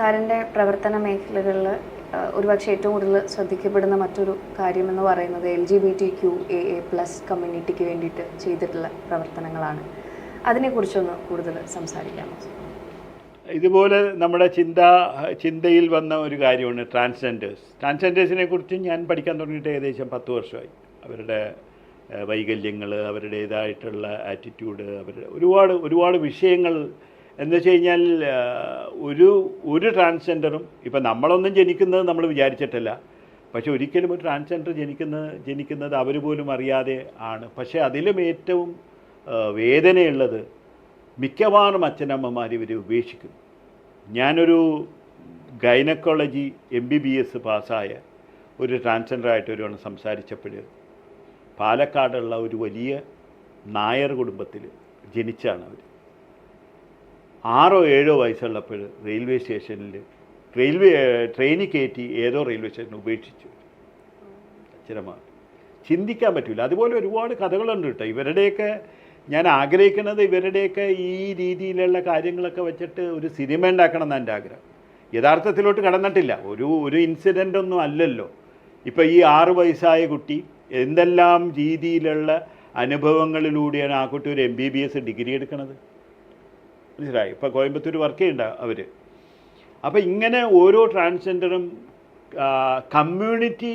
സാറിൻ്റെ പ്രവർത്തന മേഖലകളിൽ ഒരുപക്ഷെ ഏറ്റവും കൂടുതൽ ശ്രദ്ധിക്കപ്പെടുന്ന മറ്റൊരു കാര്യമെന്ന് പറയുന്നത് LGBTQAA+ കമ്മ്യൂണിറ്റിക്ക് വേണ്ടിയിട്ട് ചെയ്തിട്ടുള്ള പ്രവർത്തനങ്ങളാണ്. അതിനെക്കുറിച്ചൊന്ന് കൂടുതൽ സംസാരിക്കാമോ? ഇതുപോലെ നമ്മുടെ ചിന്തയിൽ വന്ന ഒരു കാര്യമാണ് ട്രാൻസ്ജെൻഡേഴ്സിനെ കുറിച്ച് ഞാൻ പഠിക്കാൻ തുടങ്ങിയിട്ട് ഏകദേശം 10 വർഷമായി. അവരുടെ വൈകല്യങ്ങൾ, അവരുടേതായിട്ടുള്ള ആറ്റിറ്റ്യൂഡ്, ഒരുപാട് വിഷയങ്ങൾ എന്ന് വെച്ച് കഴിഞ്ഞാൽ ഒരു ട്രാൻസ്ജെൻഡറും ഇപ്പം നമ്മളൊന്നും ജനിക്കുന്നത് നമ്മൾ വിചാരിച്ചിട്ടില്ല. പക്ഷെ ഒരിക്കലും ഒരു ട്രാൻസ്ജെൻഡർ ജനിക്കുന്നത് അവർ പോലും അറിയാതെ ആണ്. പക്ഷേ അതിലും ഏറ്റവും വേദനയുള്ളത് മിക്കവാറും അച്ഛനമ്മമാർ ഇവരെ ഉപേക്ഷിക്കുന്നു. ഞാനൊരു ഗൈനക്കോളജി MBBS പാസ്സായ ഒരു ട്രാൻസ്ജെൻഡറായിട്ട് ഒരുവണ് സംസാരിച്ചപ്പോൾ പാലക്കാടുള്ള ഒരു വലിയ നായർ കുടുംബത്തിൽ ജനിച്ചാണ് അവർ. 6 or 7 വയസ്സുള്ളപ്പോൾ റെയിൽവേ സ്റ്റേഷനിൽ ട്രെയിനിൽ കയറ്റി ഏതോ റെയിൽവേ സ്റ്റേഷനിൽ ഉപേക്ഷിച്ചു അച്ഛനമ്മ. ചിന്തിക്കാൻ പറ്റില്ല. അതുപോലെ ഒരുപാട് കഥകളുണ്ട് കേട്ടോ. ഇവരുടെയൊക്കെ ഞാൻ ആഗ്രഹിക്കുന്നത് ഇവരുടെയൊക്കെ ഈ രീതിയിലുള്ള കാര്യങ്ങളൊക്കെ വെച്ചിട്ട് ഒരു സിനിമ ഉണ്ടാക്കണം എന്നാണ് എൻ്റെ ആഗ്രഹം. യഥാർത്ഥത്തിലോട്ട് കടന്നിട്ടില്ല. ഒരു ഇൻസിഡൻ്റ് ഒന്നും അല്ലല്ലോ. ഇപ്പോൾ ഈ 6 വയസ്സായ കുട്ടി എന്തെല്ലാം രീതിയിലുള്ള അനുഭവങ്ങളിലൂടെയാണ് ആ കുട്ടി ഒരു MBBS ഡിഗ്രി എടുക്കുന്നത്. മനസ്സിലായി? ഇപ്പോൾ കോയമ്പത്തൂർ വർക്ക് ചെയ്യണ്ട അവർ. അപ്പോൾ ഇങ്ങനെ ഓരോ ട്രാൻസ്ജെൻഡറും കമ്മ്യൂണിറ്റി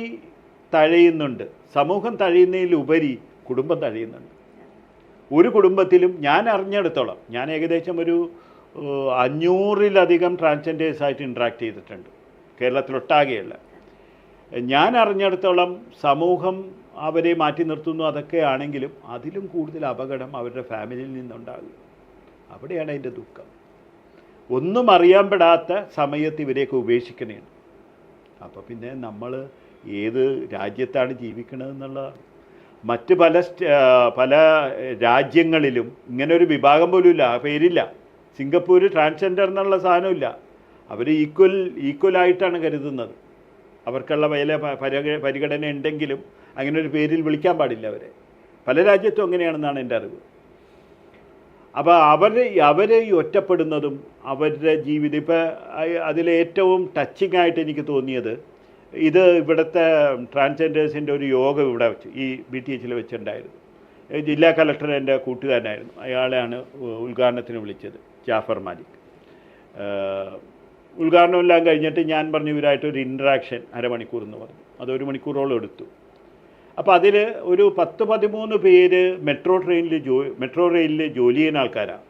തഴയുന്നുണ്ട്, സമൂഹം തഴയുന്നതിലുപരി കുടുംബം തഴയുന്നുണ്ട്. ഒരു കുടുംബത്തിലും ഞാൻ അറിഞ്ഞെടുത്തോളം, ഞാൻ ഏകദേശം ഒരു 500-ലധികം ട്രാൻസ്ജെൻഡേഴ്സായിട്ട് ഇൻട്രാക്ട് ചെയ്തിട്ടുണ്ട് കേരളത്തിലൊട്ടാകെയുള്ള. ഞാൻ അറിഞ്ഞെടുത്തോളം സമൂഹം അവരെ മാറ്റി നിർത്തുന്നു, അതൊക്കെ ആണെങ്കിലും അതിലും കൂടുതൽ അപകടം അവരുടെ ഫാമിലിയിൽ നിന്നുണ്ടാകും. അവിടെയാണ് അതിൻ്റെ ദുഃഖം. ഒന്നും അറിയാൻ പെടാത്ത സമയത്ത് ഇവരെയൊക്കെ ഉപേക്ഷിക്കണേണ്. അപ്പോൾ പിന്നെ നമ്മൾ ഏത് രാജ്യത്താണ് ജീവിക്കണതെന്നുള്ളതാണ്. മറ്റ് പല രാജ്യങ്ങളിലും ഇങ്ങനെ ഒരു വിഭാഗം പോലും ഇല്ല, പേരില്ല. സിംഗപ്പൂർ ട്രാൻസ്ജെൻഡർ എന്നുള്ള സാധനമില്ല. അവർ ഈക്വലായിട്ടാണ് കരുതുന്നത്. അവർക്കുള്ള പരിഗണന ഉണ്ടെങ്കിലും അങ്ങനെ ഒരു പേരിൽ വിളിക്കാൻ പാടില്ല അവരെ. പല രാജ്യത്തും അങ്ങനെയാണെന്നാണ് എൻ്റെ അറിവ്. അപ്പോൾ അവർ ഈ ഒറ്റപ്പെടുന്നതും അവരുടെ ജീവിതം, ഇപ്പോൾ അതിലേറ്റവും ടച്ചിങ് ആയിട്ട് എനിക്ക് തോന്നിയത് ഇത് ഇവിടുത്തെ ട്രാൻസ്ജെൻഡേഴ്സിൻ്റെ ഒരു യോഗം ഇവിടെ വെച്ച് ഈ BTHൽ വെച്ചിട്ടുണ്ടായിരുന്നു. ജില്ലാ കളക്ടർ എൻ്റെ കൂട്ടുകാരനായിരുന്നു. അയാളെയാണ് ഉദ്ഘാടനത്തിന് വിളിച്ചത്, ജാഫർ മാലിക്. ഉദ്ഘാടനമെല്ലാം കഴിഞ്ഞിട്ട് ഞാൻ പറഞ്ഞു ഇവരായിട്ടൊരു ഇൻട്രാക്ഷൻ അരമണിക്കൂർ എന്ന് പറഞ്ഞു. അത് 1 മണിക്കൂറോളം എടുത്തു. അപ്പോൾ അതിൽ ഒരു 10-13 പേര് മെട്രോ റെയിലിൽ ജോലി ചെയ്യുന്ന ആൾക്കാരാണ്.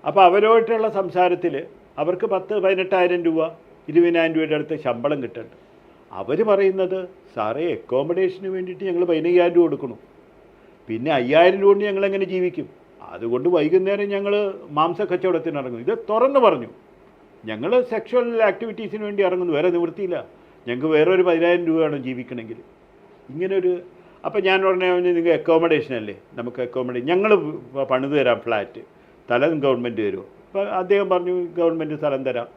അപ്പോൾ അവരുമായിട്ടുള്ള സംസാരത്തിൽ അവർക്ക് 10-18,000 രൂപ 20,000 രൂപയുടെ അടുത്ത് ശമ്പളം കിട്ടുന്നുണ്ട്. അവർ പറയുന്നത്, സാറേ അക്കോമഡേഷന് വേണ്ടിയിട്ട് ഞങ്ങൾ 15,000 രൂപ കൊടുക്കണം, പിന്നെ 5,000 രൂപ കൊണ്ട് ഞങ്ങളെങ്ങനെ ജീവിക്കും? അതുകൊണ്ട് വൈകുന്നേരം ഞങ്ങൾ മാംസക്കച്ചവടത്തിന് ഇറങ്ങും. ഇത് തുറന്ന് പറഞ്ഞു. ഞങ്ങൾ സെക്ഷൽ ആക്ടിവിറ്റീസിന് വേണ്ടി ഇറങ്ങുന്നു, വേറെ നിവൃത്തിയില്ല. ഞങ്ങൾക്ക് വേറെ ഒരു 10,000 രൂപയാണ് ജീവിക്കണമെങ്കിൽ. ഇങ്ങനൊരു അപ്പോൾ ഞാൻ പറഞ്ഞു, നിങ്ങൾ അക്കോമഡേഷൻ അല്ലേ, നമുക്ക് അക്കോമഡേഷൻ ഞങ്ങൾ പണിത് തരാം, ഫ്ലാറ്റ് സ്ഥലം ഗവൺമെൻറ് തരുമോ? അപ്പോൾ അദ്ദേഹം പറഞ്ഞു ഗവൺമെൻറ് സ്ഥലം തരാം.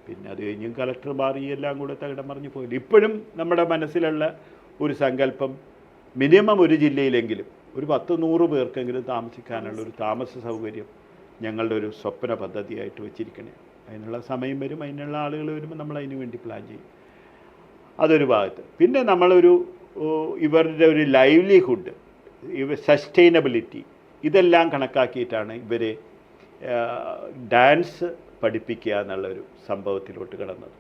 പിന്നെ അത് കഴിഞ്ഞ് കളക്ടർ മാറി എല്ലാം കൂടെ തകിടം മറിഞ്ഞു പോയില്ല. ഇപ്പോഴും നമ്മുടെ മനസ്സിലുള്ള ഒരു സങ്കല്പം മിനിമം ഒരു ജില്ലയിലെങ്കിലും ഒരു 10-100 പേർക്കെങ്കിലും താമസിക്കാനുള്ള ഒരു താമസ സൗകര്യം ഞങ്ങളുടെ ഒരു സ്വപ്ന പദ്ധതിയായിട്ട് വെച്ചിരിക്കണേ. അതിനുള്ള സമയം വരും, അതിനുള്ള ആളുകൾ വരുമ്പോൾ നമ്മൾ അതിന് വേണ്ടി പ്ലാൻ ചെയ്യും. അതൊരു ഭാഗത്ത്. പിന്നെ ഇവരുടെ ഒരു ലൈവ്ലിഹുഡ്, സസ്റ്റൈനബിലിറ്റി, ഇതെല്ലാം കണക്കാക്കിയിട്ടാണ് ഇവരെ ഡാൻസ് പഠിപ്പിക്കുക എന്നുള്ളൊരു സംഭവത്തിലോട്ട് കടന്നത്.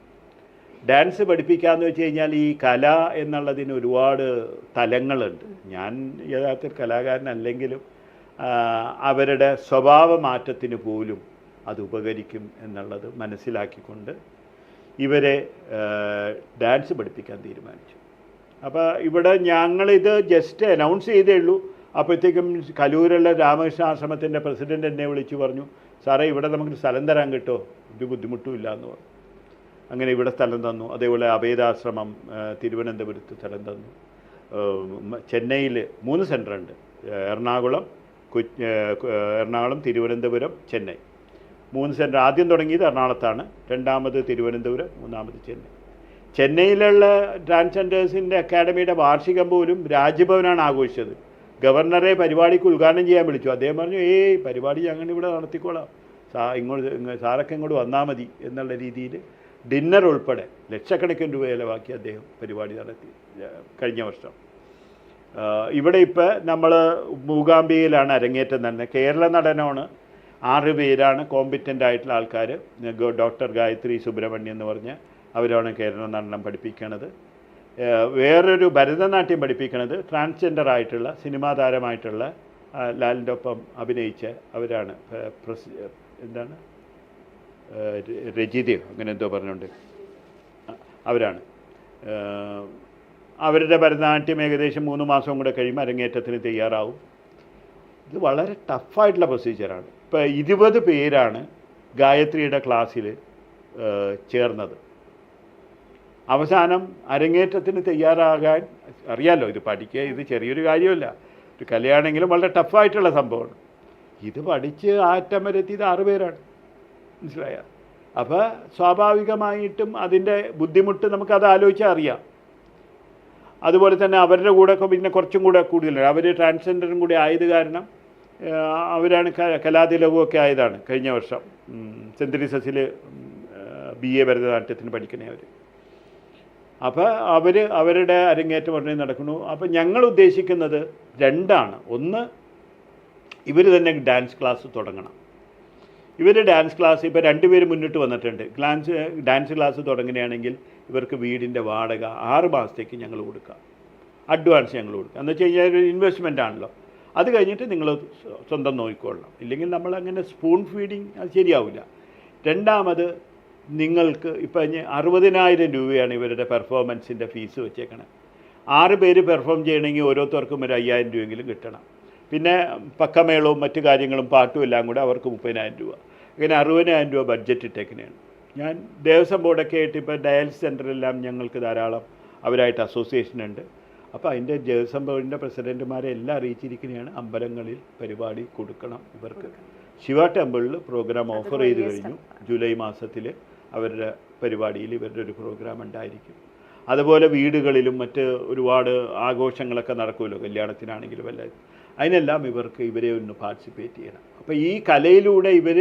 ഡാൻസ് പഠിപ്പിക്കുക എന്ന് വെച്ച് കഴിഞ്ഞാൽ ഈ കല എന്നുള്ളതിന് ഒരുപാട് തലങ്ങളുണ്ട്. ഞാൻ യഥാർത്ഥത്തിൽ കലാകാരനല്ലെങ്കിലും അവരുടെ സ്വഭാവ മാറ്റത്തിന് പോലും അത് ഉപകരിക്കും എന്നുള്ളത് മനസ്സിലാക്കിക്കൊണ്ട് ഇവരെ ഡാൻസ് പഠിപ്പിക്കാൻ തീരുമാനിച്ചു. അപ്പോൾ ഇവിടെ ഞങ്ങളിത് ജസ്റ്റ് അനൗൺസ് ചെയ്തേ ഉള്ളൂ. അപ്പോഴത്തേക്കും കലൂരുള്ള രാമകൃഷ്ണ ആശ്രമത്തിൻ്റെ പ്രസിഡൻ്റ് എന്നെ വിളിച്ചു പറഞ്ഞു, സാറേ ഇവിടെ നമുക്ക് സ്ഥലം തരാൻ കിട്ടുമോ? ഒരു ബുദ്ധിമുട്ടുമില്ല എന്ന് പറഞ്ഞു. അങ്ങനെ ഇവിടെ സ്ഥലം തന്നു. അതേപോലെ അഭേദാശ്രമം തിരുവനന്തപുരത്ത് സ്ഥലം തന്നു. ചെന്നൈയിൽ 3 സെൻ്ററുണ്ട്, എറണാകുളം, തിരുവനന്തപുരം, ചെന്നൈ. 3 സെൻ്റർ. ആദ്യം തുടങ്ങിയത് എറണാകുളത്താണ്, രണ്ടാമത് തിരുവനന്തപുരം, മൂന്നാമത് ചെന്നൈ. ചെന്നൈയിലുള്ള ട്രാൻസ്ജെൻഡേഴ്സിൻ്റെ അക്കാഡമിയുടെ വാർഷികം പോലും രാജ്ഭവനാണ് ആഘോഷിച്ചത്. ഗവർണറെ പരിപാടിക്ക് ഉദ്ഘാടനം ചെയ്യാൻ വിളിച്ചു. അദ്ദേഹം പറഞ്ഞു, പരിപാടി ഞങ്ങൾ ഇവിടെ നടത്തിക്കോളാം, സാറൊക്കെ ഇങ്ങോട്ട് വന്നാൽ മതി എന്നുള്ള രീതിയിൽ ഡിന്നർ ഉൾപ്പെടെ ലക്ഷക്കണക്കിന് രൂപ ചിലവാക്കി അദ്ദേഹം പരിപാടി നടത്തി കഴിഞ്ഞ വർഷം. ഇവിടെ ഇപ്പോൾ നമ്മൾ മൂകാംബികയിലാണ് അരങ്ങേറ്റം തന്നെ. കേരള നടനമാണ്. 6 പേരാണ് കോമ്പിറ്റൻ്റ് ആയിട്ടുള്ള ആൾക്കാർ. ഡോക്ടർ ഗായത്രി സുബ്രഹ്മണ്യം എന്ന് പറഞ്ഞ അവരാണ് കേരള നടനം പഠിപ്പിക്കണത്. വേറൊരു ഭരതനാട്യം പഠിപ്പിക്കണത് ട്രാൻസ്ജെൻഡർ ആയിട്ടുള്ള സിനിമാ താരമായിട്ടുള്ള ലാലിൻ്റെ ഒപ്പം അഭിനയിച്ച അവരാണ്. എന്താണ് രജിതയോ അങ്ങനെ എന്തോ പറഞ്ഞുകൊണ്ട് അവരാണ്. അവരുടെ ഭരതനാട്യം ഏകദേശം 3 മാസം കൂടെ കഴിയുമ്പോൾ അരങ്ങേറ്റത്തിന് തയ്യാറാവും. ഇത് വളരെ ടഫായിട്ടുള്ള പ്രൊസീജിയറാണ്. ഇപ്പോൾ 20 പേരാണ് ഗായത്രിയുടെ ക്ലാസ്സിൽ ചേർന്നത്. അവസാനം അരങ്ങേറ്റത്തിന് തയ്യാറാകാൻ അറിയാമല്ലോ, ഇത് പഠിക്കുക ഇത് ചെറിയൊരു കാര്യമല്ല. ഒരു കലയാണെങ്കിലും വളരെ ടഫായിട്ടുള്ള സംഭവമാണ്. ഇത് പഠിച്ച് ആറ്റം വരെത്തിയത് 6 പേരാണ്. മനസ്സിലായ? അപ്പോൾ സ്വാഭാവികമായിട്ടും അതിൻ്റെ ബുദ്ധിമുട്ട് നമുക്കത് ആലോചിച്ചാൽ അറിയാം. അതുപോലെ തന്നെ അവരുടെ കൂടെ പിന്നെ കുറച്ചും കൂടെ കൂടുതലാണ്. അവർ ട്രാൻസ്ജെൻഡറും കൂടി ആയത് കാരണം അവരാണ് കലാതിലകമൊക്കെ ആയതാണ് കഴിഞ്ഞ വർഷം. സെൻറ്റ് തെരേസാസിൽ BA ഭരതനാട്യത്തിന് പഠിക്കണേ അവർ. അപ്പോൾ അവരുടെ അരങ്ങേറ്റം ഉടനെ നടക്കുന്നു. അപ്പോൾ ഞങ്ങൾ ഉദ്ദേശിക്കുന്നത് 2ആണ്. ഒന്ന്, ഇവർ തന്നെ ഡാൻസ് ക്ലാസ് തുടങ്ങണം. ഇവർ ഡാൻസ് ക്ലാസ് ഇപ്പോൾ 2 പേര് മുന്നിട്ട് വന്നിട്ടുണ്ട്. ഡാൻസ് ക്ലാസ് തുടങ്ങുകയാണെങ്കിൽ ഇവർക്ക് വീടിൻ്റെ വാടക 6 മാസത്തേക്ക് ഞങ്ങൾ കൊടുക്കാം, അഡ്വാൻസ് ഞങ്ങൾ കൊടുക്കാം. എന്ന് വെച്ച് കഴിഞ്ഞാൽ ഒരു ഇൻവെസ്റ്റ്മെൻ്റ് ആണല്ലോ. അത് കഴിഞ്ഞിട്ട് നിങ്ങൾ സ്വന്തം നോക്കിക്കൊള്ളണം. ഇല്ലെങ്കിൽ നമ്മളങ്ങനെ സ്പൂൺ ഫീഡിങ് അത് ശരിയാവില്ല. രണ്ടാമത്, നിങ്ങൾക്ക് ഇപ്പം 60,000 രൂപയാണ് ഇവരുടെ പെർഫോമൻസിൻ്റെ ഫീസ് വെച്ചേക്കണത്. 6 പേര് പെർഫോം ചെയ്യണമെങ്കിൽ ഓരോരുത്തർക്കും ഒരു 5,000 രൂപയെങ്കിലും കിട്ടണം. പിന്നെ പക്കമേളവും മറ്റു കാര്യങ്ങളും പാട്ടും എല്ലാം കൂടെ അവർക്ക് 30,000 രൂപ. അങ്ങനെ 60,000 രൂപ ബഡ്ജറ്റ് ഇട്ടേക്കണേണ്. ഞാൻ ദേവസ്വം ബോർഡൊക്കെ ആയിട്ട് ഇപ്പോൾ ഡയാലിസിസ് സെൻ്ററെല്ലാം ഞങ്ങൾക്ക് ധാരാളം അവരായിട്ട് അസോസിയേഷൻ ഉണ്ട്. അപ്പോൾ അതിൻ്റെ ദേവസ്വം ബോർഡിൻ്റെ പ്രസിഡൻറ്റുമാരെ എല്ലാം അറിയിച്ചിരിക്കുന്നതാണ്. അമ്പലങ്ങളിൽ പരിപാടി കൊടുക്കണം ഇവർക്ക്. ശിവ ടെമ്പിളിൽ പ്രോഗ്രാം ഓഫർ ചെയ്ത് കഴിഞ്ഞു. ജൂലൈ മാസത്തിൽ അവരുടെ പരിപാടിയിൽ ഇവരുടെ ഒരു പ്രോഗ്രാം ഉണ്ടായിരിക്കും. അതുപോലെ വീടുകളിലും മറ്റ് ഒരുപാട് ആഘോഷങ്ങളൊക്കെ നടക്കുമല്ലോ, കല്യാണത്തിനാണെങ്കിലും എല്ലാം. അതിനെല്ലാം ഇവരെ ഒന്ന് പാർട്ടിസിപ്പേറ്റ് ചെയ്യണം. അപ്പോൾ ഈ കലയിലൂടെ ഇവർ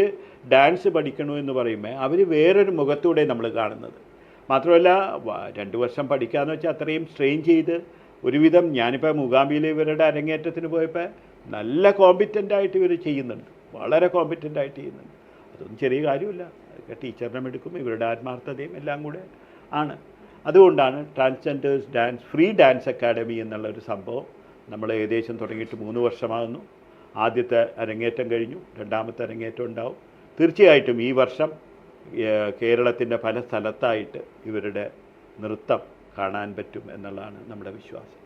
ഡാൻസ് പഠിക്കണമെന്ന് പറയുമ്പോൾ അവർ വേറൊരു മുഖത്തൂടെ നമ്മൾ കാണുന്നത്. മാത്രമല്ല 2 വർഷം പഠിക്കാമെന്ന് വെച്ചാൽ അത്രയും സ്ട്രെയിൻ ചെയ്ത് ഒരുവിധം. ഞാനിപ്പോൾ മൂകാംബിയിൽ ഇവരുടെ അരങ്ങേറ്റത്തിന് പോയപ്പോൾ നല്ല കോമ്പിറ്റൻ്റായിട്ട് ഇവർ ചെയ്യുന്നുണ്ട്, വളരെ കോമ്പിറ്റൻ്റായിട്ട് ചെയ്യുന്നുണ്ട്. അതൊന്നും ചെറിയ കാര്യമില്ല. അതൊക്കെ ടീച്ചറിനെ എടുക്കും, ഇവരുടെ ആത്മാർത്ഥതയും എല്ലാം കൂടെ ആണ്. അതുകൊണ്ടാണ് transgenders dance free dance academy എന്നുള്ളൊരു സംഭവം നമ്മൾ ഏകദേശം തുടങ്ങിയിട്ട് 3 വർഷമാകുന്നു. ആദ്യത്തെ അരങ്ങേറ്റം കഴിഞ്ഞു, 2ാമത്തെ അരങ്ങേറ്റം ഉണ്ടാവും. തീർച്ചയായിട്ടും ഈ വർഷം കേരളത്തിൻ്റെ പല സ്ഥലത്തായിട്ട് ഇവരുടെ നൃത്തം കാണാൻ പറ്റും എന്നുള്ളതാണ് നമ്മുടെ വിശ്വാസം.